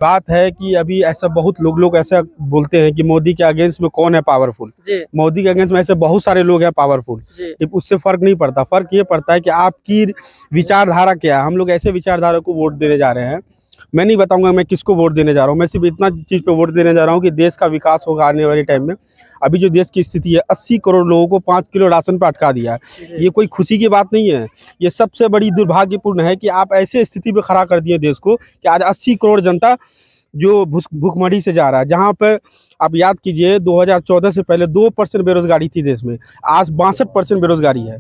बात है कि अभी ऐसा बहुत लोग ऐसा बोलते हैं कि मोदी के अगेंस्ट में कौन है पावरफुल। मोदी के अगेंस्ट में ऐसे बहुत सारे लोग हैं पावरफुल, उससे फर्क नहीं पड़ता। फर्क ये पड़ता है कि आपकी विचारधारा क्या है। हम लोग ऐसे विचारधारा को वोट देने जा रहे हैं। मैं नहीं बताऊंगा मैं किसको वोट देने जा रहा हूँ, मैं सिर्फ इतना चीज़ पे वोट देने जा रहा हूँ कि देश का विकास होगा आने वाले टाइम में। अभी जो देश की स्थिति है, 80 करोड़ लोगों को 5 किलो राशन पे अटका दिया है। ये कोई खुशी की बात नहीं है, ये सबसे बड़ी दुर्भाग्यपूर्ण है कि आप ऐसे स्थिति पे खड़ा कर दिए देश को कि आज 80 करोड़ जनता जो भूखमरी से जा रहा है। जहाँ पर आप याद कीजिए 2014 से पहले 2% बेरोजगारी थी देश में, आज 62% बेरोजगारी है।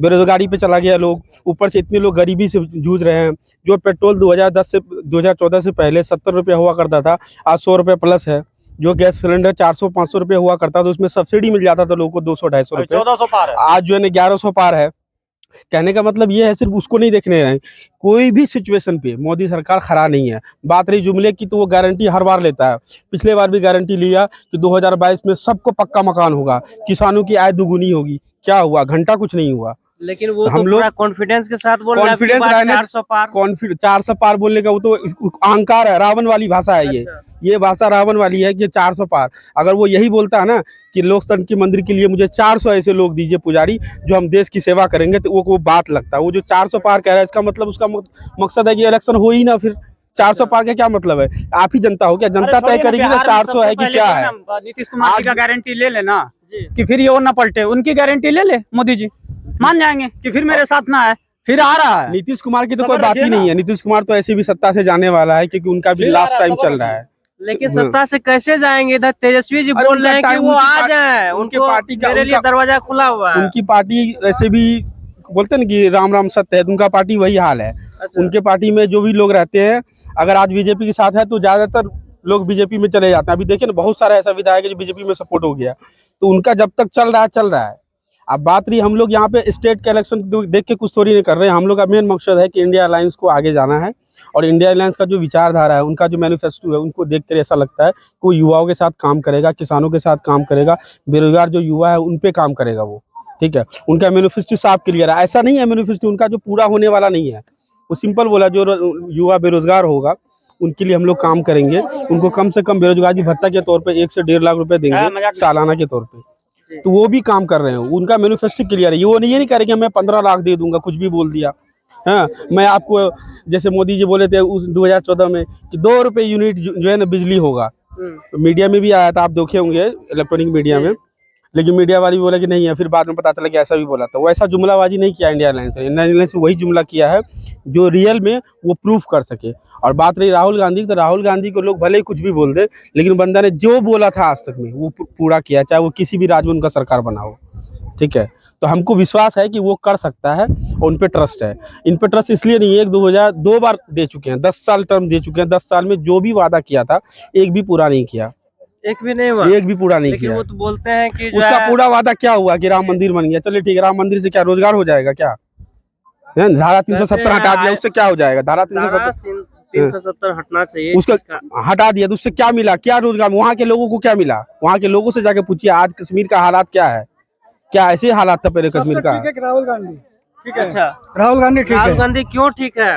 बेरोजगारी पे चला गया लोग, ऊपर से इतने लोग गरीबी से जूझ रहे हैं। जो पेट्रोल 2014 से पहले 70 रुपये हुआ करता था, आज 100 रुपये प्लस है। जो गैस सिलेंडर 400-500 रुपये हुआ करता था, उसमें सब्सिडी मिल जाता था लोगों को 200-250 रुपये, 1400 पार है। आज जो है 1100 पार है। कहने का मतलब ये है, सिर्फ उसको नहीं देखने रहे, कोई भी सिचुएशन पे मोदी सरकार खड़ा नहीं है। बात रही जुमले की, तो वो गारंटी हर बार लेता है। पिछले बार भी गारंटी लिया कि 2022 में सबको पक्का मकान होगा, किसानों की आय दुगुनी होगी। क्या हुआ? घंटा कुछ नहीं हुआ। लेकिन वो तो पूरा कॉन्फिडेंस के साथ बोल रहे हैं, कॉन्फिडेंस 400 पार। 400 पार बोलने का वो तो अहंकार है, रावण वाली भाषा है। ये भाषा रावण वाली है कि 400 पार। अगर वो यही बोलता है ना कि लोकतंत्र के मंदिर के लिए मुझे 400 ऐसे लोग दीजिए पुजारी जो हम देश की सेवा करेंगे, तो वो बात लगता है। वो जो 400 पार कह रहा है, इसका मतलब उसका मकसद है कि इलेक्शन हो ही ना। फिर 400 पार का क्या मतलब है? आप ही जनता हो क्या? जनता तय करेगी ना 400 है कि क्या है। नीतीश कुमार जी का गारंटी ले लेना कि फिर ये और ना पलटे, उनकी गारंटी ले ले मोदी जी, मान जाएंगे कि फिर मेरे साथ ना है। फिर आ रहा है नीतीश कुमार की तो कोई बात ही नहीं है। नीतीश कुमार तो ऐसे भी सत्ता से जाने वाला है, क्योंकि उनका भी लास्ट टाइम चल रहा है। लेकिन सत्ता से कैसे जाएंगे? इधर तेजस्वी जी बोल रहे हैं कि वो आ जाए, उनकी पार्टी का मेरे लिए दरवाजा खुला हुआ है। उनकी पार्टी ऐसे भी बोलते हैं कि राम राम सत्य है, उनका पार्टी वही हाल है। उनके पार्टी में जो भी लोग रहते हैं, अगर आज बीजेपी के साथ है तो ज्यादातर लोग बीजेपी में चले जाते हैं। अभी देखिए ना, बहुत सारा ऐसा विधायक है जो बीजेपी में सपोर्ट हो गया, तो उनका जब तक चल रहा है। अब बात रही, हम लोग यहाँ पे स्टेट के इलेक्शन देख के कुछ थोड़ी नहीं कर रहे हैं। हम लोग का मेन मकसद है कि इंडिया अलायंस को आगे जाना है, और इंडिया अलायंस का जो विचारधारा है, उनका जो मैनिफेस्टो है, उनको देख कर ऐसा लगता है कि वो युवाओं के साथ काम करेगा, किसानों के साथ काम करेगा, बेरोजगार जो युवा है उन पे काम करेगा वो। ठीक है, उनका मैनिफेस्टो साफ क्लियर है। ऐसा नहीं है मैनिफेस्टो उनका जो पूरा होने वाला नहीं है। वो सिंपल बोला, जो युवा बेरोजगार होगा उनके लिए हम लोग काम करेंगे। उनको कम से कम बेरोजगारी भत्ता के तौर पे 1 से 1.5 लाख रुपए देंगे सालाना के तौर पे। तो वो भी काम कर रहे हैं, उनका मैनिफेस्टो क्लियर है। वो ये नहीं करेंगे मैं 15 लाख दे दूंगा, कुछ भी बोल दिया। हाँ, मैं आपको जैसे मोदी जी बोले थे उस 2014 में कि 2 रुपये यूनिट जो है ना बिजली होगा। तो मीडिया में भी आया था, आप देखे होंगे इलेक्ट्रॉनिक मीडिया में। लेकिन मीडिया वाली बोला कि नहीं है, फिर बाद में पता चला कि ऐसा भी बोला था। वो ऐसा जुमलाबाजी नहीं किया इंडिया अलायंस ने। इंडिया अलायंस वही जुमला किया है जो रियल में वो प्रूफ कर सके। और बात रही राहुल गांधी, तो राहुल गांधी को लोग भले ही कुछ भी बोल दे, लेकिन बंदा ने जो बोला था आज तक में वो पूरा किया, चाहे वो किसी भी राज्य में उनका सरकार बना हो। ठीक है, तो हमको विश्वास है कि वो कर सकता है, और उन पे ट्रस्ट है। इन पे ट्रस्ट इसलिए नहीं है, 2002 बार दे चुके हैं, 10 साल टर्म दे चुके हैं। 10 साल में जो भी वादा किया था एक भी पूरा नहीं किया, एक भी नहीं हुआ, एक भी पूरा नहीं किया। वो तो बोलते हैं कि उसका पूरा वादा क्या हुआ कि राम मंदिर बन गया। चलिए ठीक है, राम मंदिर से क्या रोजगार हो जाएगा? क्या धारा 370 हटा दिया, उससे क्या हो जाएगा? धारा 370 हटना चाहिए, उसका हटा दिया तो उससे क्या मिला? क्या रोजगार? वहाँ के लोगों को क्या मिला? वहाँ के लोगों से जाके पूछिए आज कश्मीर का हालात क्या है। क्या ऐसे हालात था पहले कश्मीर का? राहुल गांधी ठीक है। अच्छा, राहुल गांधी ठीक है। राहुल गांधी क्यों ठीक है?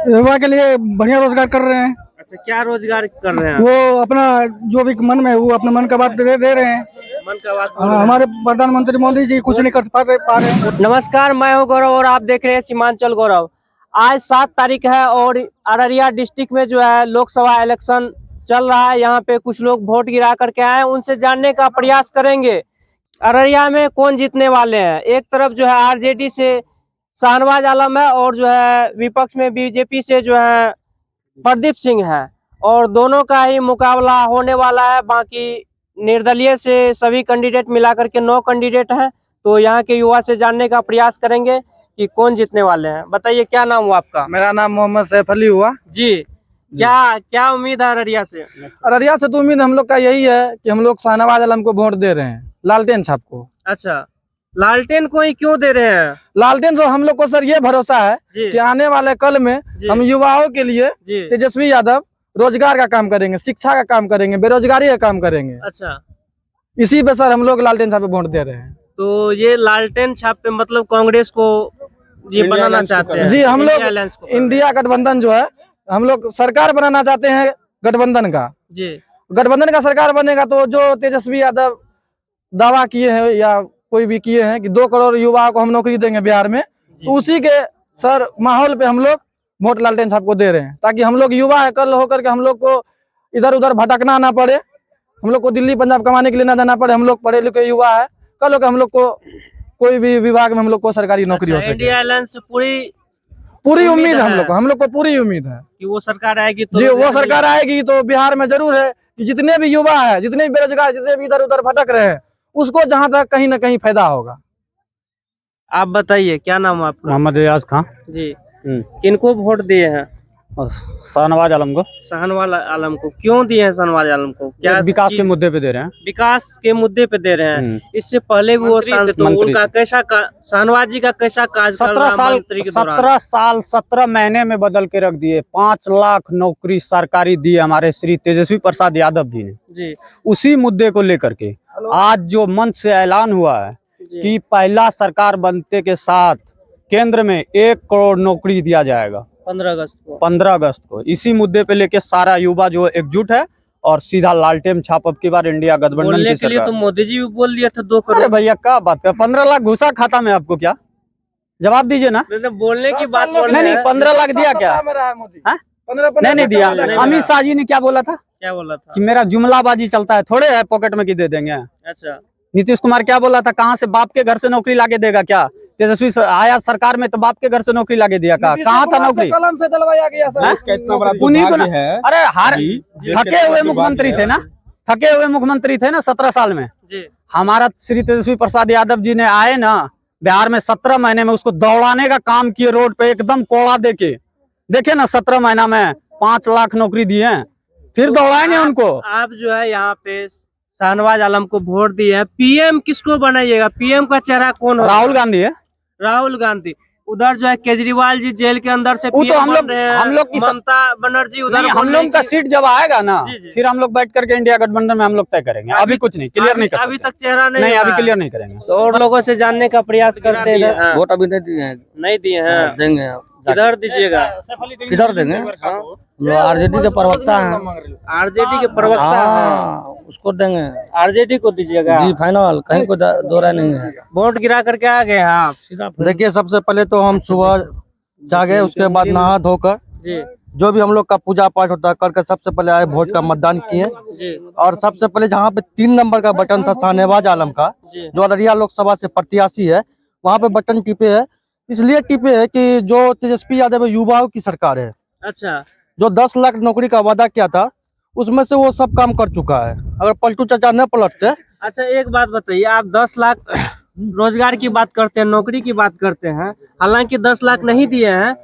युवा के लिए बढ़िया रोजगार कर रहे हैं। अच्छा, क्या रोजगार कर रहे हैं? वो अपना जो भी मन में, वो अपने मन का बात दे रहे हैं। मन का बात। हमारे प्रधानमंत्री मोदी जी कुछ नहीं कर पा रहे हैं। नमस्कार, मैं हूं गौरव और आप देख रहे हैं सीमांचल गौरव। आज 7 तारीख है और अररिया डिस्ट्रिक्ट में जो है लोकसभा इलेक्शन चल रहा है। यहाँ पे कुछ लोग वोट गिरा करके आए, उनसे जानने का प्रयास करेंगे अररिया में कौन जीतने वाले हैं। एक तरफ जो है आरजेडी से शाहनवाज आलम है, और जो है विपक्ष में बीजेपी से जो है प्रदीप सिंह है, और दोनों का ही मुकाबला होने वाला है। बाकी निर्दलीय से सभी कैंडिडेट मिलाकर के 9 कैंडिडेट हैं। तो यहाँ के युवा से जानने का प्रयास करेंगे कि कौन जीतने वाले हैं। बताइए, क्या नाम हुआ आपका? मेरा नाम मोहम्मद सैफ अली हुआ जी। क्या उम्मीद है अररिया से? अररिया से तो उम्मीद हम लोग का यही है कि हम लोग शाहनवाज आलम को वोट दे रहे हैं, लालटेन छाप को। अच्छा, लालटेन को ही क्यों दे रहे हैं? लालटेन से हम लोग को सर ये भरोसा है कि आने वाले कल में हम युवाओं के लिए तेजस्वी यादव रोजगार का काम करेंगे, शिक्षा का काम करेंगे, बेरोजगारी का काम करेंगे। अच्छा, इसी पे सर हम लोग लालटेन छाप पे वोट दे रहे हैं। तो ये लालटेन छाप पे मतलब कांग्रेस को ये बनाना चाहते हैं? जी, हम लोग इंडिया गठबंधन जो है हम लोग सरकार बनाना चाहते हैं गठबंधन का। जी गठबंधन का सरकार बनेगा तो जो तेजस्वी यादव दावा किए हैं या कोई भी किए हैं कि 2 करोड़ युवाओं को हम नौकरी देंगे बिहार में, तो उसी के सर माहौल पे हम लोग वोट लालटेन साहब को दे रहे हैं, ताकि हम लोग युवा है, कल होकर के हम लोग को इधर उधर भटकना ना पड़े, हम लोग को दिल्ली पंजाब कमाने के लिए ना जाना पड़े। हम लोग पढ़े लिखे युवा है, कल होकर हम लोग को कोई भी विभाग में हम लोग को सरकारी नौकरी हो सके। इंडिया अलायंस से पूरी उम्मीद है हम लोग को पूरी उम्मीद है कि वो सरकार आएगी तो जी, वो सरकार आएगी तो बिहार में जरूर है कि जितने भी युवा है, जितने भी बेरोजगार, जितने भी इधर उधर भटक रहे हैं, उसको जहां तक कहीं ना कहीं फायदा होगा। आप बताइए क्या नाम है आपका? मोहम्मद रियाज खान। जी किनको वोट दिए हैं? शाहनवाज आलम को। शाहनवाज आलम को क्यों दिए हैं? शाहनवाज आलम को क्या विकास के मुद्दे पे दे रहे हैं। विकास के मुद्दे पे दे रहे हैं। इससे पहले भी वो सांसद, उनका कैसा शाहनवाज जी का कैसा काज? 17 साल 17 महीने में बदल के रख दिए। 5 लाख नौकरी सरकारी दी हमारे श्री तेजस्वी प्रसाद यादव जी ने। जी उसी मुद्दे को लेकर के आज जो मंच से ऐलान हुआ है कि पहला सरकार बनते के साथ केंद्र में 1 करोड़ नौकरी दिया जाएगा 15 अगस्त को। इसी मुद्दे पे लेके सारा युवा जो एकजुट है और सीधा लालटेन छाप अब की बार इंडिया गठबंधन की के लिए तो मोदी जी भी बोल दिया था 2 करोड़। अरे भैया क्या बात है, 15 लाख घुसा खाता में आपको क्या? जवाब दीजिए ना। बोलने की बात नहीं 15 लाख दिया क्या? नहीं दिया। अमित शाह जी ने क्या बोला था कि मेरा जुमलाबाजी चलता है, थोड़े है पॉकेट में की दे देंगे। अच्छा नीतीश कुमार क्या बोला था, कहाँ से बाप के घर से नौकरी लाके देगा क्या? तेजस्वी आया सरकार में तो बाप के घर से नौकरी लाके दिया, कहाँ था नौकरी? कलम से दिलवाया गया सर। इतना बड़ा दुर्भाग्य है। अरे थके हुए मुख्यमंत्री थे ना, थके हुए मुख्यमंत्री थे ना 17 साल में। हमारा श्री तेजस्वी प्रसाद यादव जी ने आए ना बिहार में 17 महीने में उसको दौड़ाने का काम किए, रोड पे एकदम कोड़ा देके देखे ना 17 महीना में 5 लाख नौकरी दिए, फिर दौड़ाएंगे उनको। आप जो है यहाँ पे शाहनवाज आलम को वोट दिए हैं, पीएम किसको बनाइएगा? पीएम का चेहरा कौन होगा? राहुल गांधी है। राहुल गांधी। उधर जो है केजरीवाल जी जेल के अंदर से वो तो हम लोग ममता बनर्जी उधर हम लोग का सीट जब आएगा ना फिर हम लोग बैठ करके इंडिया गठबंधन में हम लोग तय करेंगे। अभी कुछ नहीं क्लियर नहीं कर सकते। अभी तक चेहरा नहीं अभी क्लियर नहीं करेंगे। तो और लोगों से जानने का प्रयास करते हैं। वोट अभी नहीं दिए हैं। नहीं दिए हैं, देंगे। किधर दीजिएगा? किधर देंगे? जो आरजेडी के प्रवक्ता हैं, आरजेडी के प्रवक्ता उसको देंगे। आरजेडी को दीजिएगा जी फाइनल, कहीं को दो राय नहीं है। वोट गिरा करके आ गए आप? देखिए सबसे पहले तो हम सुबह जागे, उसके बाद नहा धोकर जो भी हम लोग का पूजा पाठ होता है करके सबसे पहले आए, वोट का मतदान किए। और सबसे पहले जहाँ पे 3 नंबर का बटन था शाहनवाज आलम का, जो अररिया लोकसभा से प्रत्याशी है, वहाँ पे बटन टिपे है। इसलिए टिपे है कि जो तेजस्वी यादव युवाओं की सरकार है, अच्छा, जो 10 लाख नौकरी का वादा किया था उसमें से वो सब काम कर चुका है। अगर पलटू चाचा न पलटते। अच्छा एक बात बताइए, आप 10 लाख रोजगार की बात करते हैं, नौकरी की बात करते हैं, हालांकि 10 लाख नहीं दिए हैं,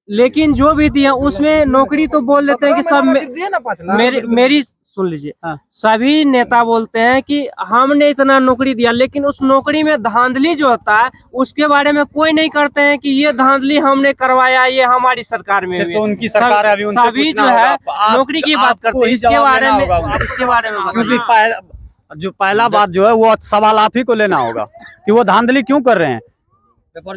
लेकिन जो भी दिए उसमें नौकरी तो बोल देते हैं कि सब मेरी सुन लीजिए, सभी नेता बोलते हैं कि हमने इतना नौकरी दिया, लेकिन उस नौकरी में धांधली जो होता है उसके बारे में कोई नहीं करते हैं कि ये धांधली हमने करवाया, ये हमारी सरकार में हुई। तो उनकी सरकार है, अभी उनसे सभी जो है नौकरी की बात करते हैं, इसके बारे में क्योंकि जो पहला बात जो है वो सवाल आप ही को लेना होगा कि वो धांधली क्यों कर रहे हैं।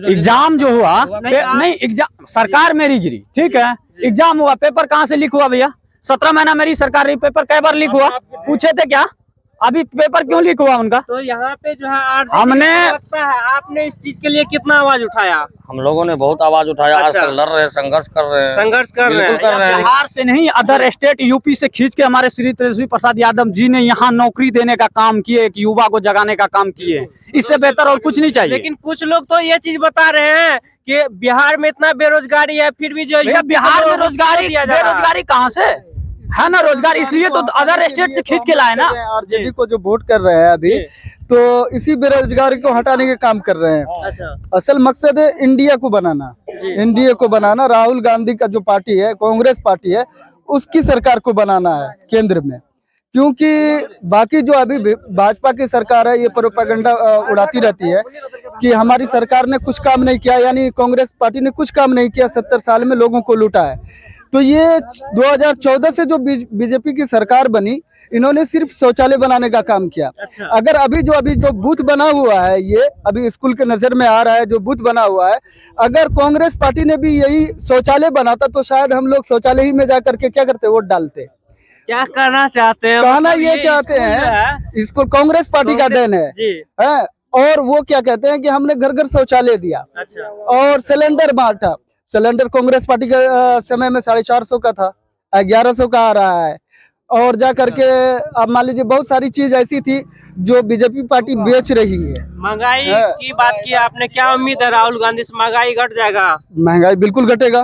एग्जाम जो हुआ नहीं एग्जाम सरकार मेरी गिरी, ठीक है, एग्जाम हुआ, पेपर कहाँ से लीक हुआ भैया? 17 महीना मेरी सरकार रही, पेपर कई बार लीक हुआ? पूछे थे क्या? अभी पेपर क्यों लीक हुआ उनका? तो यहाँ पे जो है हमने आपने इस चीज के लिए कितना आवाज उठाया? हम लोगों ने बहुत आवाज उठाया। अच्छा। आज तक लड़ रहे हैं, संघर्ष कर रहे हैं। बिहार से नहीं, अदर स्टेट यूपी से खींच के हमारे श्री तेजस्वी प्रसाद यादव जी ने यहाँ नौकरी देने का काम किए, एक युवा को जगाने का काम किए। इससे बेहतर और कुछ नहीं चाहिए। लेकिन कुछ लोग तो ये चीज बता रहे हैं कि बिहार में इतना बेरोजगारी है, फिर भी जो बिहार में बेरोजगारी कहाँ से है? ना रोजगार, इसलिए तो अदर स्टेट से खींच के लाए ना। आरजेडी को जो वोट कर रहे हैं अभी, तो इसी बेरोजगारी को हटाने के काम कर रहे हैं। अच्छा। असल मकसद है इंडिया को बनाना, इंडिया को बनाना। राहुल गांधी का जो पार्टी है, कांग्रेस पार्टी है, उसकी सरकार को बनाना है केंद्र में। क्योंकि बाकी जो अभी भाजपा की सरकार है ये प्रोपेगेंडा उड़ाती रहती है कि हमारी सरकार ने कुछ काम नहीं किया, यानी कांग्रेस पार्टी ने कुछ काम नहीं किया, 70 साल में लोगों को लूटा है। तो ये 2014 से जो बीजेपी की सरकार बनी, इन्होंने सिर्फ शौचालय बनाने का काम किया। अच्छा। अगर अभी जो बूथ बना हुआ है, ये अभी स्कूल के नजर में आ रहा है जो बूथ बना हुआ है, अगर कांग्रेस पार्टी ने भी यही शौचालय बनाता तो शायद हम लोग शौचालय ही में जाकर के क्या करते, वोट डालते। क्या कहना चाहते हैं? कहना मतलब ये चाहते स्कूल जो है, हैं, इसको कांग्रेस पार्टी का देन है, जी। और वो क्या कहते हैं कि हमने घर घर शौचालय दिया अच्छा। और सिलेंडर बांटा। सिलेंडर कांग्रेस पार्टी के समय में 450 का था, 1100 का आ रहा है। और जा करके अब मान लीजिए बहुत सारी चीज ऐसी थी जो बीजेपी पार्टी बेच रही है। महंगाई हाँ। की बात की आपने, क्या उम्मीद है राहुल गांधी से महंगाई घट जाएगा? महंगाई बिल्कुल घटेगा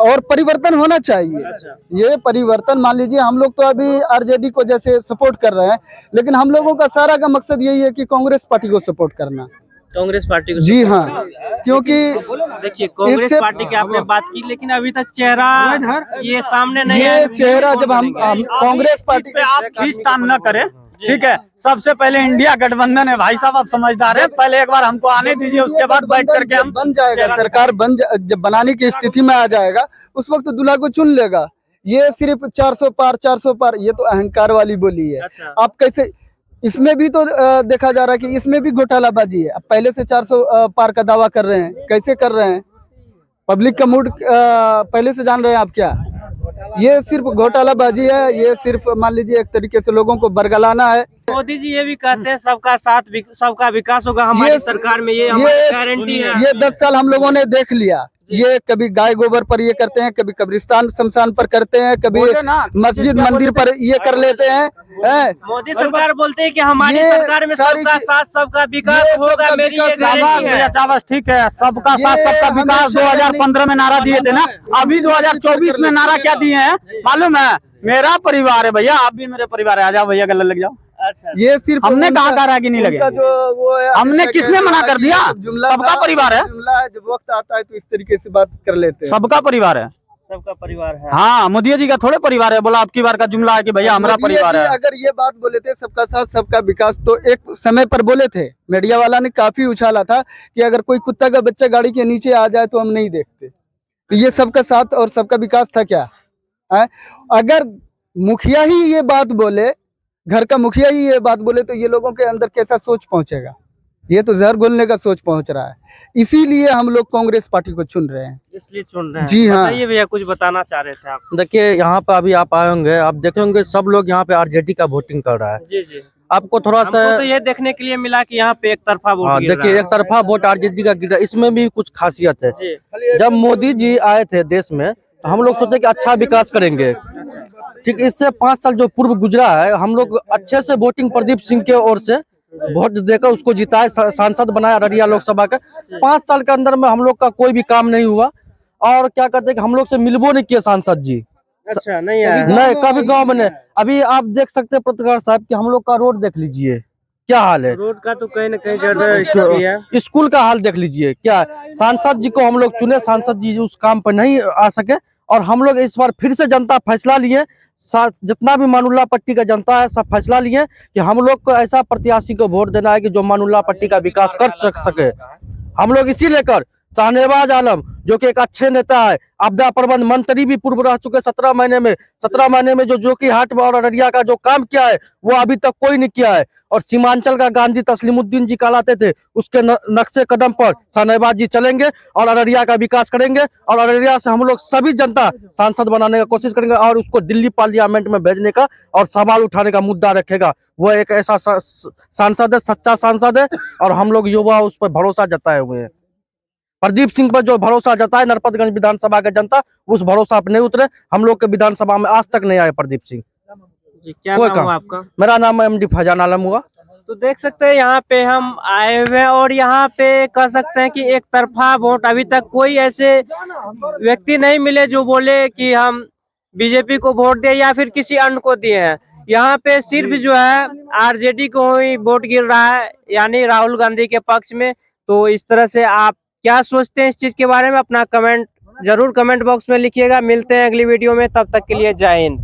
और परिवर्तन होना चाहिए। अच्छा। ये परिवर्तन मान लीजिए, हम लोग तो अभी आरजेडी को जैसे सपोर्ट कर रहे हैं, लेकिन हम लोगों का सारा का मकसद यही है कि कांग्रेस पार्टी को सपोर्ट करना। कांग्रेस पार्टी को? जी हाँ, क्योंकि देखिए कांग्रेस इससे- पार्टी की आपने बात की, लेकिन अभी तक चेहरा ये सामने नहीं ये आया। चेहरा जब हम कांग्रेस पार्टी पे आप खींचतान न करें, ठीक है। सबसे पहले इंडिया गठबंधन है भाई साहब, आप समझदार हैं। पहले एक बार हमको आने दीजिए, उसके बाद बैठ करके हम बन जाएगा, सरकार जब बनाने की स्थिति में आ जाएगा, उस वक्त दूल्हा को चुन लेगा। ये सिर्फ 400 पार 400 पार, ये तो अहंकार वाली बोली है। अच्छा। आप कैसे, इसमें भी तो देखा जा रहा है कि इसमें भी घोटालाबाजी है। अब पहले से 400 पार का दावा कर रहे हैं, कैसे कर रहे हैं? पब्लिक का मूड पहले से जान रहे हैं आप क्या? ये सिर्फ घोटालाबाजी है, ये सिर्फ मान लीजिए एक तरीके से लोगों को बरगलाना है। मोदी जी ये भी कहते हैं सबका साथ सबका विकास होगा हमारी सरकार में, ये हमारी गारंटी है। ये 10 साल हम लोगों ने देख लिया। ये कभी गाय गोबर पर ये करते हैं, कभी कब्रिस्तान शमशान पर करते हैं, कभी मस्जिद मंदिर पर ये कर लेते हैं। मोदी सरकार बोलते हैं कि हमारी ये सरकार में सारी सबका साथ सबका विकास ये होगा, सबका मेरी ये विकास गारंटी है। चावस ठीक है, सबका साथ ये सबका विकास हमेशा 2015 में नारा दिए थे ना। अभी 2024 में नारा क्या दिए हैं मालूम है? मेरा परिवार है भैया, आप भी मेरे परिवार है, आ जाओ भैया गले लग जाओ। अच्छा। ये सिर्फ हमने कहा कहा कि नहीं लगे? उनका जो वो है, हमने किसने मना कर दिया? सबका परिवार है। जुमला है, जब वक्त आता है तो इस तरीके से बात कर लेते हैं। सबका परिवार है, सबका परिवार है। हाँ। मोदी जी का थोड़े परिवार है, बोला आपकी बार का जुमला है कि भैया हमारा मोदी परिवार जी है। अगर ये बात बोले थे सबका साथ सबका विकास, तो एक समय पर बोले थे, मीडिया वाला ने काफी उछाला था कि अगर कोई कुत्ता का बच्चा गाड़ी के नीचे आ जाए तो हम नहीं देखते। तो ये सबका साथ और सबका विकास था क्या है? अगर मुखिया ही ये बात बोले, घर का मुखिया ही ये बात बोले, तो ये लोगों के अंदर कैसा सोच पहुंचेगा? ये तो जहर घोलने का सोच पहुंच रहा है। इसीलिए हम लोग कांग्रेस पार्टी को चुन रहे हैं। इसलिए चुन रहे हैं। जी हाँ। बताइए भैया, कुछ बताना चाह रहे थे आप? देखिए यहाँ पे अभी आप आए होंगे, आप देखे होंगे सब लोग यहाँ पे आरजेडी का वोटिंग कर रहा है। जी जी। आपको थोड़ा हमको सा तो ये देखने के लिए मिला कि यहाँ पे एक तरफा वोट हाँ, गिर रहा देखिए है। एक तरफा वोट आरजेडी का गिर रहा है। इसमें भी कुछ खासियत है। जी। जब मोदी जी आए थे देश में, तो हम लोग सोचे कि अच्छा विकास करेंगे। ठीक, इससे 5 साल जो पूर्व गुजरा है, हम लोग अच्छे से वोटिंग प्रदीप सिंह के ओर से वोट देकर उसको जिताए, सांसद बनाया अररिया लोकसभा के। 5 साल के अंदर में हम लोग का कोई भी काम नहीं हुआ, और क्या कहते हैं कि हम लोग से मिलबो नहीं किए सांसद जी। अच्छा, नहीं आया। नहीं, कभी गांव में नहीं। अभी आप देख सकते हैं पत्रकार साहब कि हम लोग का रोड देख लीजिए क्या हाल है। रोड का तो कहीं न कहीं ज्यादा स्थिति है। स्कूल का हाल देख लीजिए क्या है। सांसद जी को हम लोग चुने, सांसद जी उस काम पर नहीं आ सके, और हम लोग इस बार फिर से जनता फैसला लिए, जितना भी मानुल्ला पट्टी का जनता है सब फैसला लिए कि हम लोग को ऐसा प्रत्याशी को वोट देना है कि जो मानुल्ला पट्टी का विकास कर सके। हम लोग इसी लेकर शाहनवाज आलम जो कि एक अच्छे नेता है, आपदा प्रबंध मंत्री भी पूर्व रह चुके 17 महीने में जो कि हाट और अररिया का जो काम किया है वो अभी तक कोई नहीं किया है। और सीमांचल का गांधी तस्लीमुद्दीन जी कहलाते थे, उसके नक्शे कदम पर शाहनवाज जी चलेंगे और अररिया का विकास करेंगे, और अररिया से हम लोग सभी जनता सांसद बनाने का कोशिश करेंगे और उसको दिल्ली पार्लियामेंट में भेजने का और सवाल उठाने का मुद्दा रखेगा। वो एक ऐसा सांसद है, सच्चा सांसद है, और हम लोग युवा उस पर भरोसा जताए हुए हैं। प्रदीप सिंह पर जो भरोसा जताए नरपतगंज विधानसभा के जनता, उस भरोसा पर नहीं उतरे। हम लोग के विधानसभा में आज तक नहीं आए प्रदीप सिंह। जी, क्या नाम हुआ आपका? मेरा नाम एमडी फैजान आलम हुआ। तो देख सकते हैं यहाँ पे हम आए हुए हैं, और यहाँ पे कह सकते हैं कि एक तरफा वोट, अभी तक कोई ऐसे व्यक्ति नहीं मिले जो बोले कि हम बीजेपी को वोट दिए या फिर किसी अन्य को दिए हैं। यहाँ पे सिर्फ जो है आरजेडी को ही वोट गिर रहा है, यानी राहुल गांधी के पक्ष में। तो इस तरह से आप क्या सोचते हैं इस चीज के बारे में? अपना कमेंट जरूर कमेंट बॉक्स में लिखिएगा। मिलते हैं अगली वीडियो में, तब तक के लिए जय हिंद।